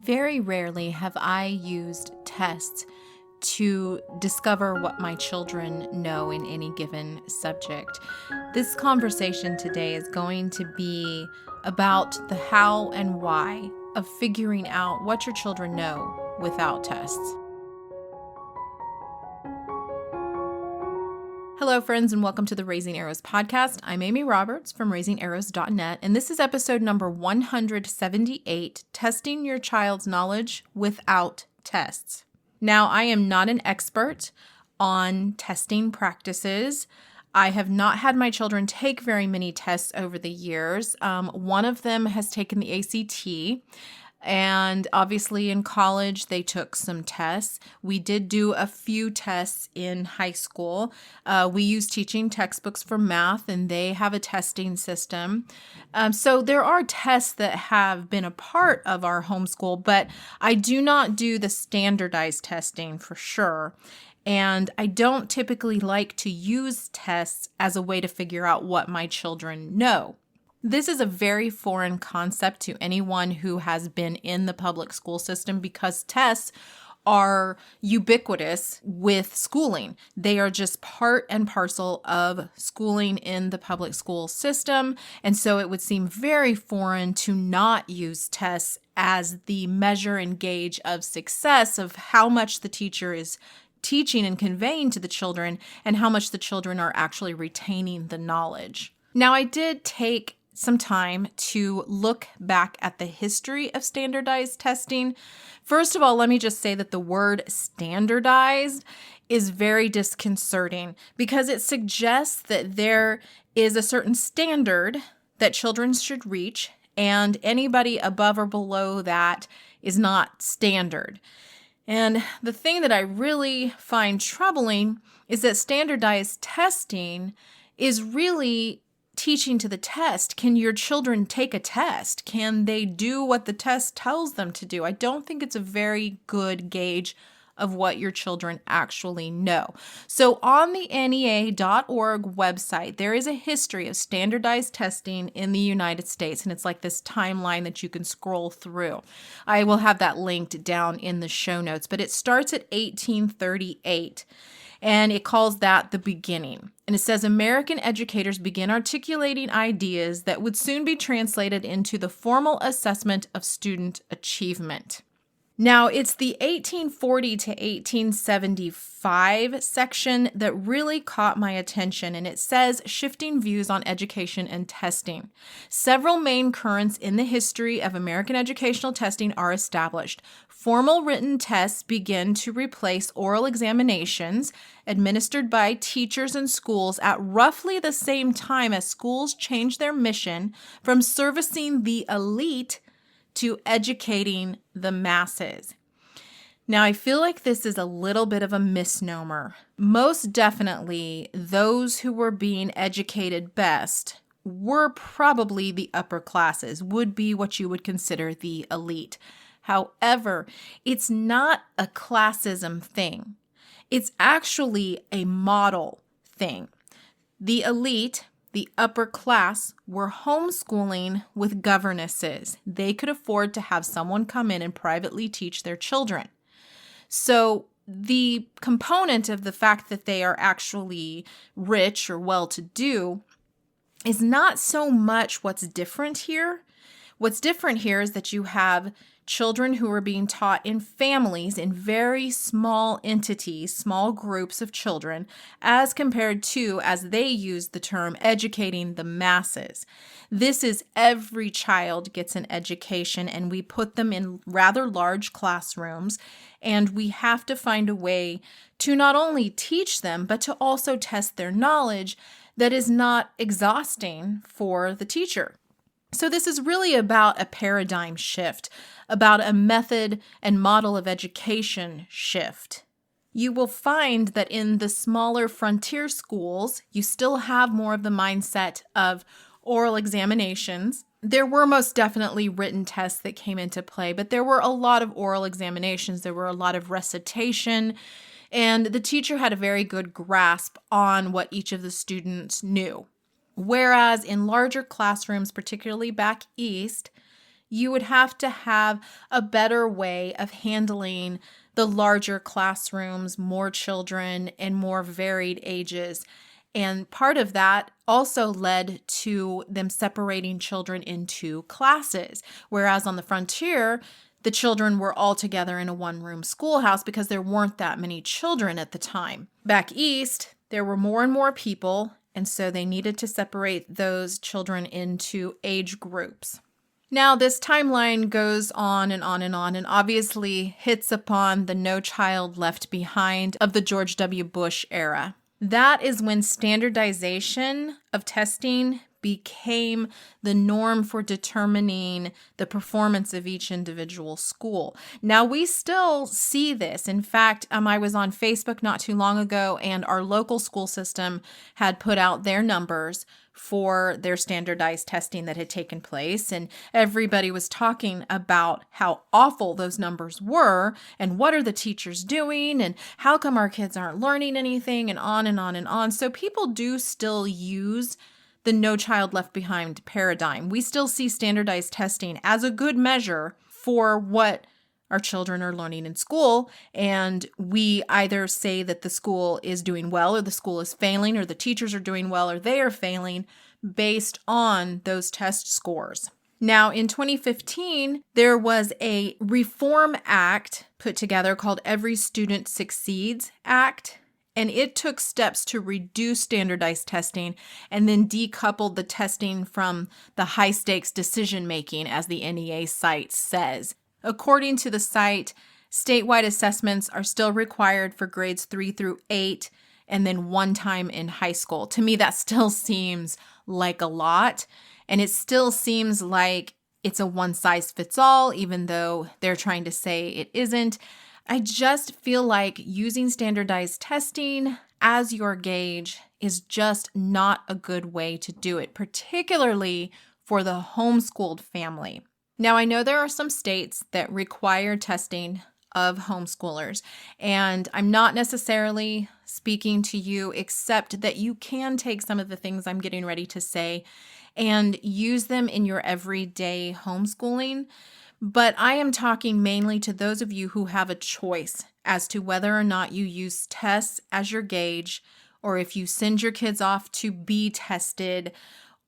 Very rarely have I used tests to discover what my children know in any given subject. This conversation today is going to be about the how and why of figuring out what your children know without tests. Hello, friends, and welcome to the Raising Arrows podcast. I'm Amy Roberts from raisingarrows.net, and this is episode number 178, Testing Your Child's Knowledge Without Tests. Now, I am not an expert on testing practices. I have not had my children take very many tests over the years. One of them has taken the ACT. And obviously in college, they took some tests. We did do a few tests in high school. We use teaching textbooks for math, and they have a testing system. So there are tests that have been a part of our homeschool, but I do not do the standardized testing for sure. And I don't typically like to use tests as a way to figure out what my children know. This is a very foreign concept to anyone who has been in the public school system because tests are ubiquitous with schooling. They are just part and parcel of schooling in the public school system. And so it would seem very foreign to not use tests as the measure and gauge of success of how much the teacher is teaching and conveying to the children and how much the children are actually retaining the knowledge. Now, I did take some time to look back at the history of standardized testing. First of all, let me just say that the word standardized is very disconcerting because it suggests that there is a certain standard that children should reach, and anybody above or below that is not standard. And the thing that I really find troubling is that standardized testing is really teaching to the test. Can your children take a test? Can they do what the test tells them to do? I don't think it's a very good gauge of what your children actually know. So on the NEA.org website, there is a history of standardized testing in the United States, and it's like this timeline that you can scroll through. I will have that linked down in the show notes, but it starts at 1838. And it calls that the beginning. And it says, American educators began articulating ideas that would soon be translated into the formal assessment of student achievement. Now, it's the 1840 to 1875 section that really caught my attention, and it says, shifting views on education and testing. Several main currents in the history of American educational testing are established. Formal written tests begin to replace oral examinations administered by teachers and schools at roughly the same time as schools change their mission from servicing the elite to educating the masses. Now, I feel like this is a little bit of a misnomer. Most definitely, those who were being educated best were probably the upper classes, would be what you would consider the elite. However, it's not a classism thing. It's actually a model thing. The elite, the upper class, were homeschooling with governesses. They could afford to have someone come in and privately teach their children. So the component of the fact that they are actually rich or well-to-do is not so much what's different here. What's different here is that you have children who are being taught in families, in very small entities, small groups of children, as compared to, as they use the term, educating the masses. This is every child gets an education, and we put them in rather large classrooms, and we have to find a way to not only teach them, but to also test their knowledge that is not exhausting for the teacher. So this is really about a paradigm shift, about a method and model of education shift. You will find that in the smaller frontier schools, you still have more of the mindset of oral examinations. There were most definitely written tests that came into play, but there were a lot of oral examinations. There were a lot of recitation, and the teacher had a very good grasp on what each of the students knew. Whereas in larger classrooms, particularly back east, You would have to have a better way of handling the larger classrooms, more children, and more varied ages. And part of that also led to them separating children into classes, whereas on the frontier, the children were all together in a one-room schoolhouse because there weren't that many children at the time. Back east, there were more and more people, and so they needed to separate those children into age groups. Now, this timeline goes on and on and on, and obviously hits upon the No Child Left Behind of the George W. Bush era. That is when standardization of testing became the norm for determining the performance of each individual school. Now, we still see this. In fact, I was on Facebook not too long ago, and our local school system had put out their numbers for their standardized testing that had taken place. And everybody was talking about how awful those numbers were and what are the teachers doing and how come our kids aren't learning anything and on and on and on. So people do still use the No Child Left Behind paradigm. We still see standardized testing as a good measure for what our children are learning in school, and we either say that the school is doing well or the school is failing, or the teachers are doing well or they are failing based on those test scores. Now, in 2015, there was a reform act put together called Every Student Succeeds Act, and it took steps to reduce standardized testing and then decoupled the testing from the high-stakes decision-making, as the NEA site says. According to the site, statewide assessments are still required for grades 3 through 8 and then one time in high school. To me, that still seems like a lot, and it still seems like it's a one-size-fits-all, even though they're trying to say it isn't. I just feel like using standardized testing as your gauge is just not a good way to do it, particularly for the homeschooled family. Now, I know there are some states that require testing of homeschoolers, and I'm not necessarily speaking to you, except that you can take some of the things I'm getting ready to say and use them in your everyday homeschooling. But I am talking mainly to those of you who have a choice as to whether or not you use tests as your gauge, or if you send your kids off to be tested,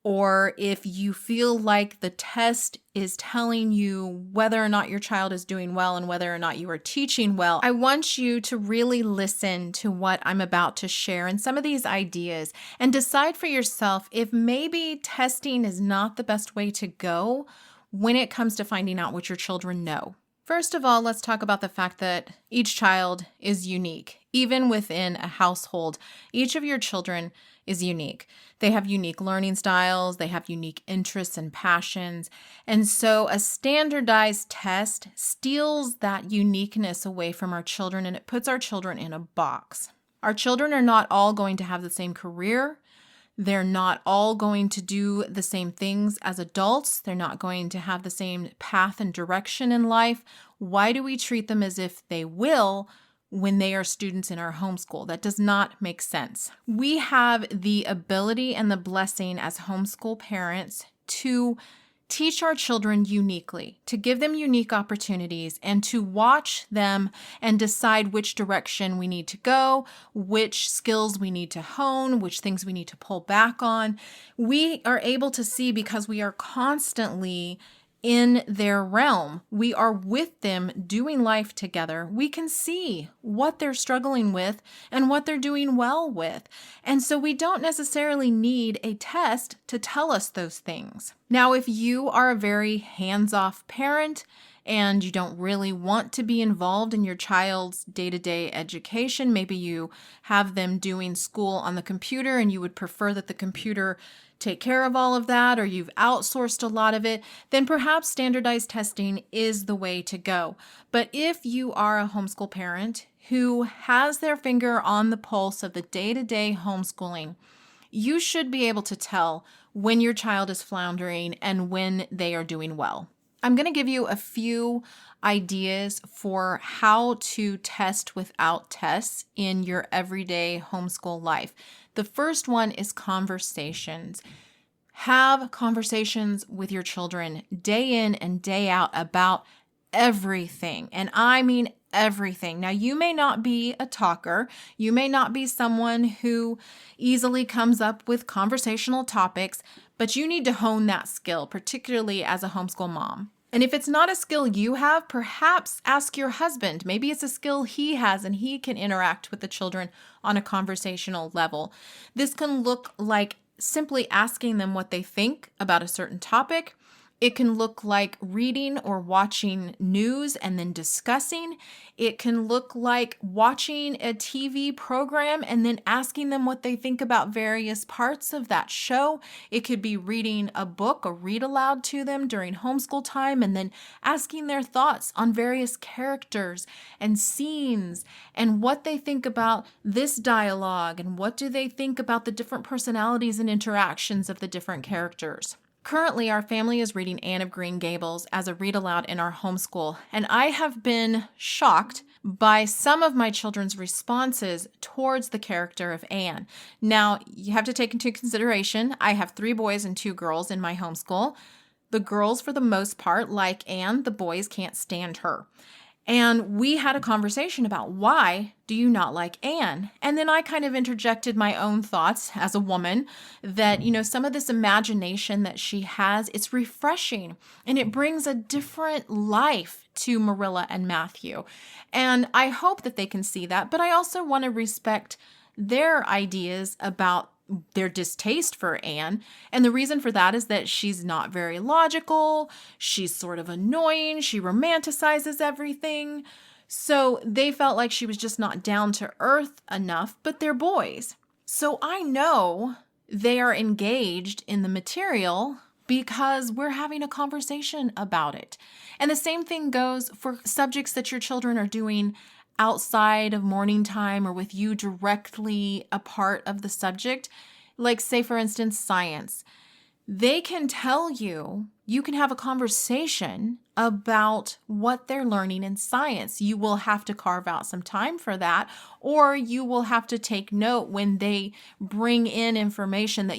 or if you feel like the test is telling you whether or not your child is doing well and whether or not you are teaching well. I want you to really listen to what I'm about to share and some of these ideas and decide for yourself if maybe testing is not the best way to go when it comes to finding out what your children know. First of all, let's talk about the fact that each child is unique. Even within a household, each of your children is unique. They have unique learning styles, they have unique interests and passions, and so a standardized test steals that uniqueness away from our children, and it puts our children in a box. Our children are not all going to have the same career. They're not all going to do the same things as adults. They're not going to have the same path and direction in life. Why do we treat them as if they will when they are students in our homeschool? That does not make sense. We have the ability and the blessing as homeschool parents to teach our children uniquely, to give them unique opportunities, and to watch them and decide which direction we need to go, which skills we need to hone, which things we need to pull back on. We are able to see because we are constantly in their realm. We are with them doing life together. We can see what they're struggling with and what they're doing well with. And so we don't necessarily need a test to tell us those things. Now, if you are a very hands-off parent and you don't really want to be involved in your child's day-to-day education, maybe you have them doing school on the computer and you would prefer that the computer take care of all of that, or you've outsourced a lot of it, then perhaps standardized testing is the way to go. But if you are a homeschool parent who has their finger on the pulse of the day-to-day homeschooling, you should be able to tell when your child is floundering and when they are doing well. I'm going to give you a few ideas for how to test without tests in your everyday homeschool life. The first one is conversations. Have conversations with your children day in and day out about everything. And I mean everything. Now, you may not be a talker. You may not be someone who easily comes up with conversational topics, but you need to hone that skill, particularly as a homeschool mom. And if it's not a skill you have, perhaps ask your husband. Maybe it's a skill he has and he can interact with the children on a conversational level. This can look like simply asking them what they think about a certain topic. It can look like reading or watching news and then discussing. It can look like watching a TV program and then asking them what they think about various parts of that show. It could be reading a book or read aloud to them during homeschool time and then asking their thoughts on various characters and scenes and what they think about this dialogue and what do they think about the different personalities and interactions of the different characters. Currently, our family is reading Anne of Green Gables as a read aloud in our homeschool, and I have been shocked by some of my children's responses towards the character of Anne. Now, you have to take into consideration, I have 3 boys and 2 girls in my homeschool. The girls, for the most part, like Anne. The boys can't stand her. And we had a conversation about why do you not like Anne? And then I kind of interjected my own thoughts as a woman that, some of this imagination that she has, it's refreshing and it brings a different life to Marilla and Matthew. And I hope that they can see that, but I also want to respect their ideas about their distaste for Anne. And the reason for that is that she's not very logical. She's sort of annoying. She romanticizes everything. So they felt like she was just not down to earth enough, but they're boys. So I know they are engaged in the material because we're having a conversation about it. And the same thing goes for subjects that your children are doing outside of morning time or with you directly a part of the subject, like say for instance, science. They can tell you, you can have a conversation about what they're learning in science. You will have to carve out some time for that, or you will have to take note when they bring in information that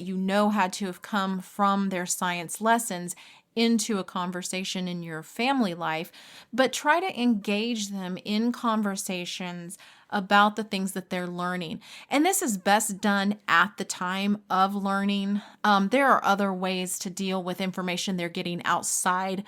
had to have come from their science lessons into a conversation in your family life, but try to engage them in conversations about the things that they're learning. And this is best done at the time of learning. There are other ways to deal with information they're getting outside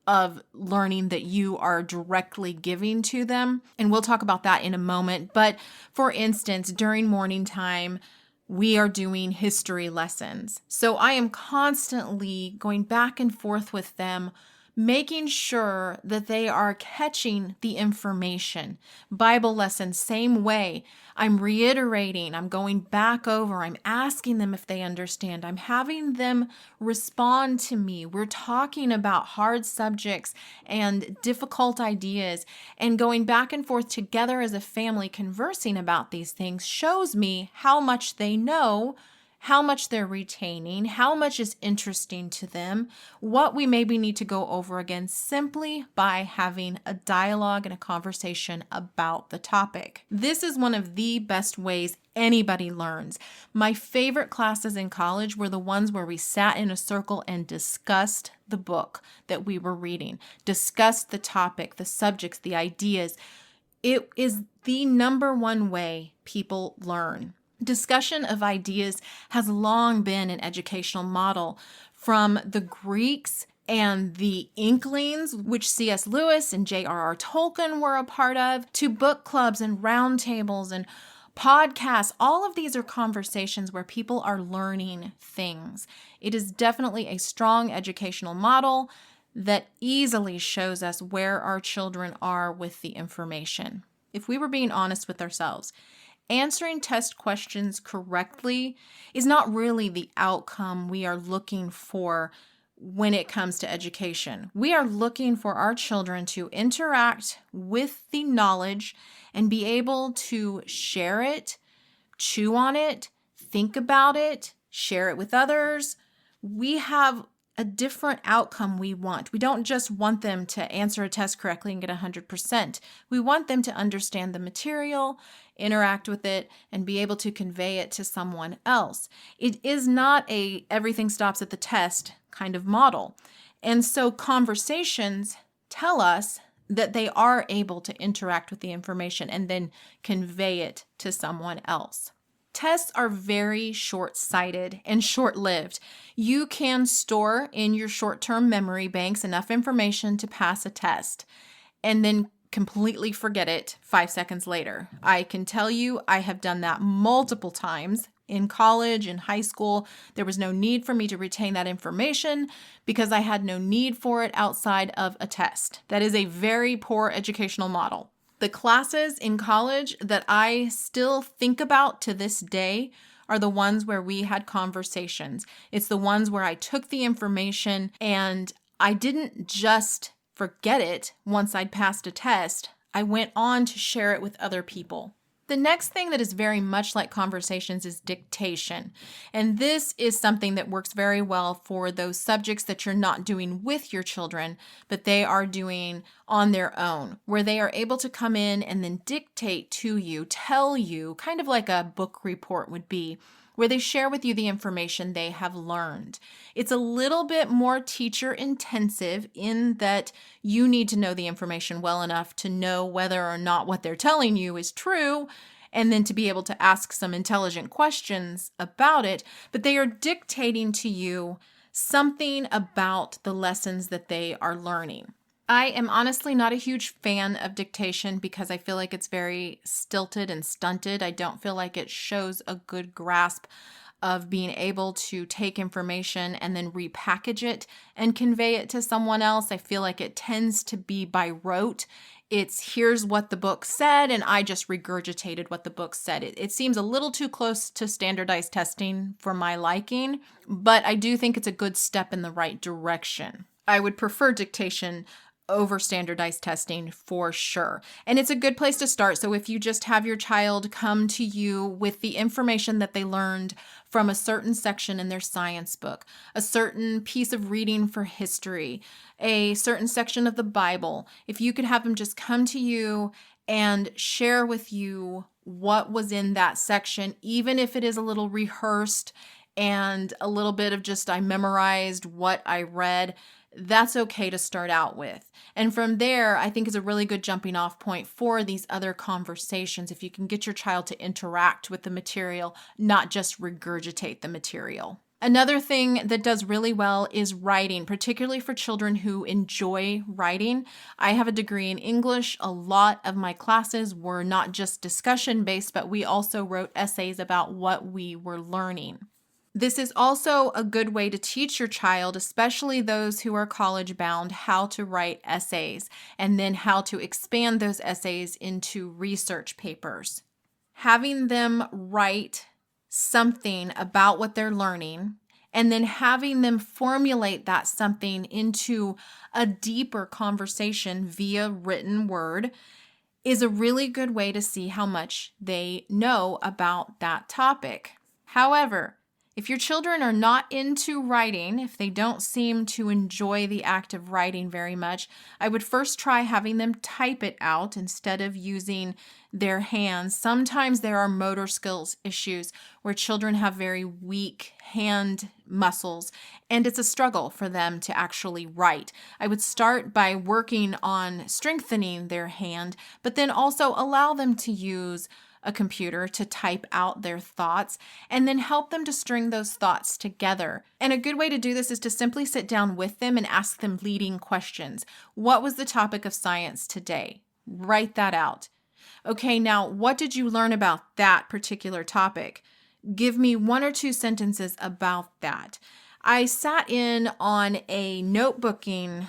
of learning that you are directly giving to them. And we'll talk about that in a moment. But for instance, during morning time, we are doing history lessons. So I am constantly going back and forth with them, making sure that they are catching the information. Bible lessons, same way. I'm reiterating, I'm going back over, I'm asking them if they understand. I'm having them respond to me. We're talking about hard subjects and difficult ideas, and going back and forth together as a family conversing about these things shows me how much they know, how much they're retaining, how much is interesting to them, what we maybe need to go over again simply by having a dialogue and a conversation about the topic. This is one of the best ways anybody learns. My favorite classes in college were the ones where we sat in a circle and discussed the book that we were reading, discussed the topic, the subjects, the ideas. It is the number one way people learn. Discussion of ideas has long been an educational model from the Greeks and the Inklings, which C.S. Lewis and J.R.R. Tolkien were a part of, to book clubs and roundtables and podcasts. All of these are conversations where people are learning things. It is definitely a strong educational model that easily shows us where our children are with the information. If we were being honest with ourselves, answering test questions correctly is not really the outcome we are looking for when it comes to education. We are looking for our children to interact with the knowledge and be able to share it, chew on it, think about it, share it with others. We have a different outcome we want. We don't just want them to answer a test correctly and get 100%. We want them to understand the material, interact with it, and be able to convey it to someone else. It is not a everything stops at the test kind of model. And so conversations tell us that they are able to interact with the information and then convey it to someone else. Tests are very short-sighted and short-lived. You can store in your short-term memory banks enough information to pass a test and then completely forget it 5 seconds later. I can tell you I have done that multiple times. In college, in high school, there was no need for me to retain that information because I had no need for it outside of a test. That is a very poor educational model. The classes in college that I still think about to this day are the ones where we had conversations. It's the ones where I took the information and I didn't just forget it once I'd passed a test. I went on to share it with other people. The next thing that is very much like conversations is dictation. And this is something that works very well for those subjects that you're not doing with your children, but they are doing on their own, where they are able to come in and then dictate to you, tell you, kind of like a book report would be, where they share with you the information they have learned. It's a little bit more teacher intensive in that you need to know the information well enough to know whether or not what they're telling you is true, and then to be able to ask some intelligent questions about it. But they are dictating to you something about the lessons that they are learning. I am honestly not a huge fan of dictation because I feel like it's very stilted and stunted. I don't feel like it shows a good grasp of being able to take information and then repackage it and convey it to someone else. I feel like it tends to be by rote. It's here's what the book said, and I just regurgitated what the book said. It seems a little too close to standardized testing for my liking, but I do think it's a good step in the right direction. I would prefer dictation over standardized testing for sure. And it's a good place to start. So if you just have your child come to you with the information that they learned from a certain section in their science book, a certain piece of reading for history, a certain section of the Bible, if you could have them just come to you and share with you what was in that section, even if it is a little rehearsed and a little bit of just I memorized what I read, that's okay to start out with. And from there, I think is a really good jumping off point for these other conversations. If you can get your child to interact with the material, not just regurgitate the material. Another thing that does really well is writing, particularly for children who enjoy writing. I have a degree in English. A lot of my classes were not just discussion based, but we also wrote essays about what we were learning. This is also a good way to teach your child, especially those who are college bound, how to write essays and then how to expand those essays into research papers. Having them write something about what they're learning and then having them formulate that something into a deeper conversation via written word is a really good way to see how much they know about that topic. However, if your children are not into writing, if they don't seem to enjoy the act of writing very much, I would first try having them type it out instead of using their hands. Sometimes there are motor skills issues where children have very weak hand muscles, and it's a struggle for them to actually write. I would start by working on strengthening their hand, but then also allow them to use a computer to type out their thoughts and then help them to string those thoughts together. And a good way to do this is to simply sit down with them and ask them leading questions. What was the topic of science today? Write that out. Okay, now what did you learn about that particular topic? Give me 1 or 2 sentences about that. I sat in on a notebooking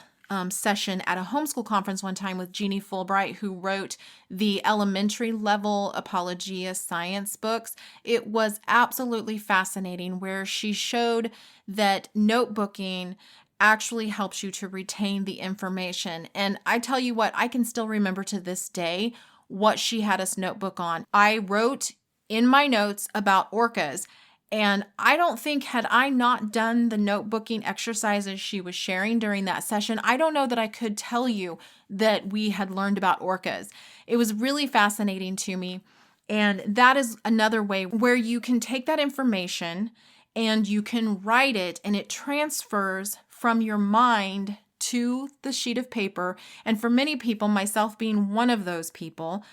session at a homeschool conference one time with Jeannie Fulbright, who wrote the elementary level Apologia science books. It was absolutely fascinating, where she showed that notebooking actually helps you to retain the information. And I tell you what, I can still remember to this day what she had us notebook on. I wrote in my notes about orcas, And I don't think, had I not done the notebooking exercises she was sharing during that session, I don't know that I could tell you that we had learned about orcas. It was really fascinating to me. And that is another way where you can take that information and you can write it, and it transfers from your mind to the sheet of paper. And for many people, myself being one of those people,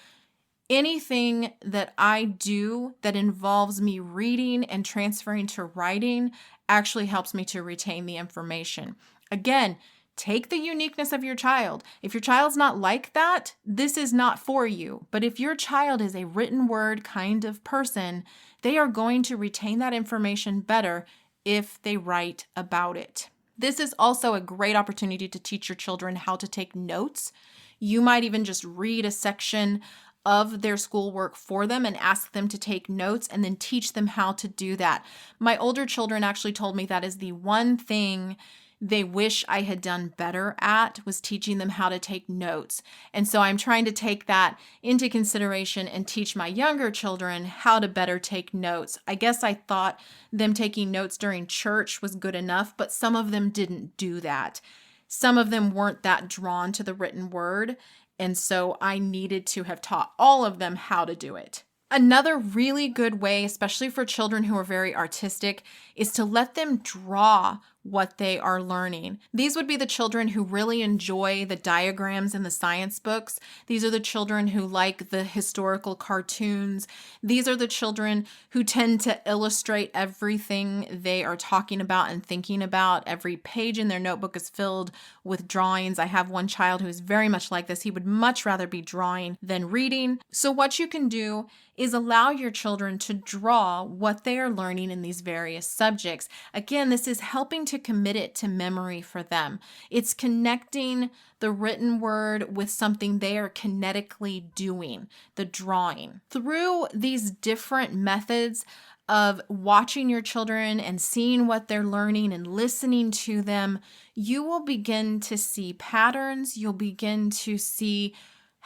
anything that I do that involves me reading and transferring to writing actually helps me to retain the information. Again, take the uniqueness of your child. If your child's not like that, this is not for you. But if your child is a written word kind of person, they are going to retain that information better if they write about it. This is also a great opportunity to teach your children how to take notes. You might even just read a section of their schoolwork for them and ask them to take notes and then teach them how to do that. My older children actually told me that is the one thing they wish I had done better at, was teaching them how to take notes. And so I'm trying to take that into consideration and teach my younger children how to better take notes. I guess I thought them taking notes during church was good enough, but some of them didn't do that. Some of them weren't that drawn to the written word. And so I needed to have taught all of them how to do it. Another really good way, especially for children who are very artistic, is to let them draw what they are learning. These would be the children who really enjoy the diagrams in the science books. These are the children who like the historical cartoons. These are the children who tend to illustrate everything they are talking about and thinking about. Every page in their notebook is filled with drawings. I have one child who is very much like this. He would much rather be drawing than reading. So what you can do is allow your children to draw what they are learning in these various subjects. Again, this is helping to commit it to memory for them. It's connecting the written word with something they are kinetically doing, the drawing. Through these different methods of watching your children and seeing what they're learning and listening to them, you will begin to see patterns. You'll begin to see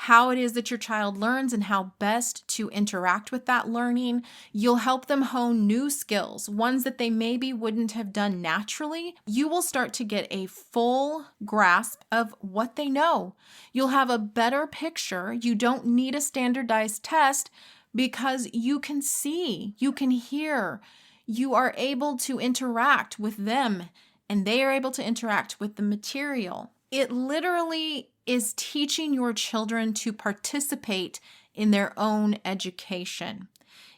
how it is that your child learns and how best to interact with that learning. You'll help them hone new skills, ones that they maybe wouldn't have done naturally. You will start to get a full grasp of what they know. You'll have a better picture. You don't need a standardized test because you can see, you can hear, you are able to interact with them, and they are able to interact with the material. It literally is teaching your children to participate in their own education.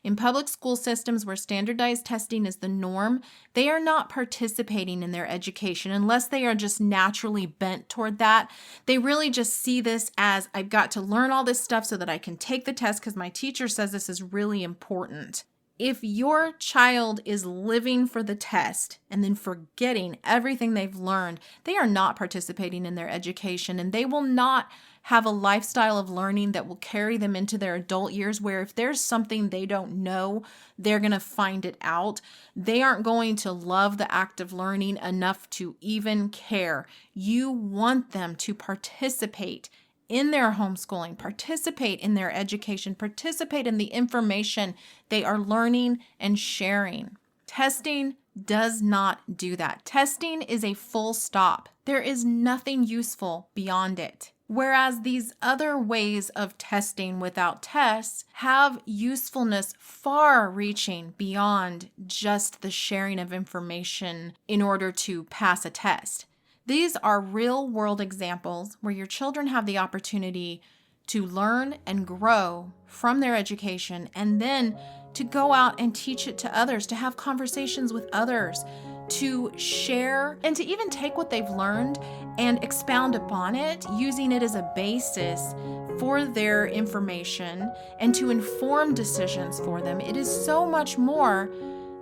In public school systems where standardized testing is the norm, they are not participating in their education unless they are just naturally bent toward that. They really just see this as, I've got to learn all this stuff so that I can take the test because my teacher says this is really important. If your child is living for the test and then forgetting everything they've learned, they are not participating in their education, and they will not have a lifestyle of learning that will carry them into their adult years, where if there's something they don't know, they're going to find it out. They aren't going to love the act of learning enough to even care. You want them to participate in their homeschooling, participate in their education, participate in the information they are learning and sharing. Testing does not do that. Testing is a full stop. There is nothing useful beyond it. Whereas these other ways of testing without tests have usefulness far reaching beyond just the sharing of information in order to pass a test. These are real-world examples where your children have the opportunity to learn and grow from their education, and then to go out and teach it to others, to have conversations with others, to share, and to even take what they've learned and expound upon it, using it as a basis for their information and to inform decisions for them. It is so much more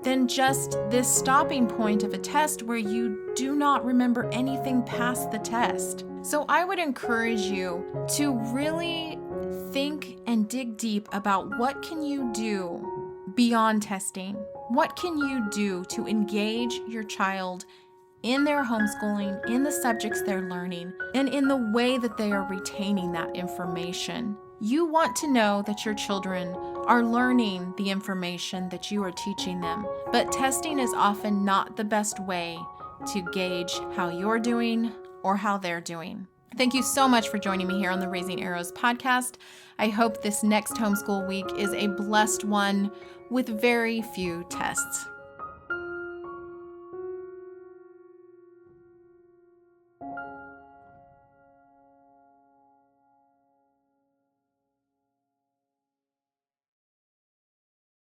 than just this stopping point of a test where you do not remember anything past the test. So I would encourage you to really think and dig deep about what can you do beyond testing? What can you do to engage your child in their homeschooling, in the subjects they're learning, and in the way that they are retaining that information. You want to know that your children are learning the information that you are teaching them, but testing is often not the best way to gauge how you're doing or how they're doing. Thank you so much for joining me here on the Raising Arrows podcast. I hope this next homeschool week is a blessed one with very few tests.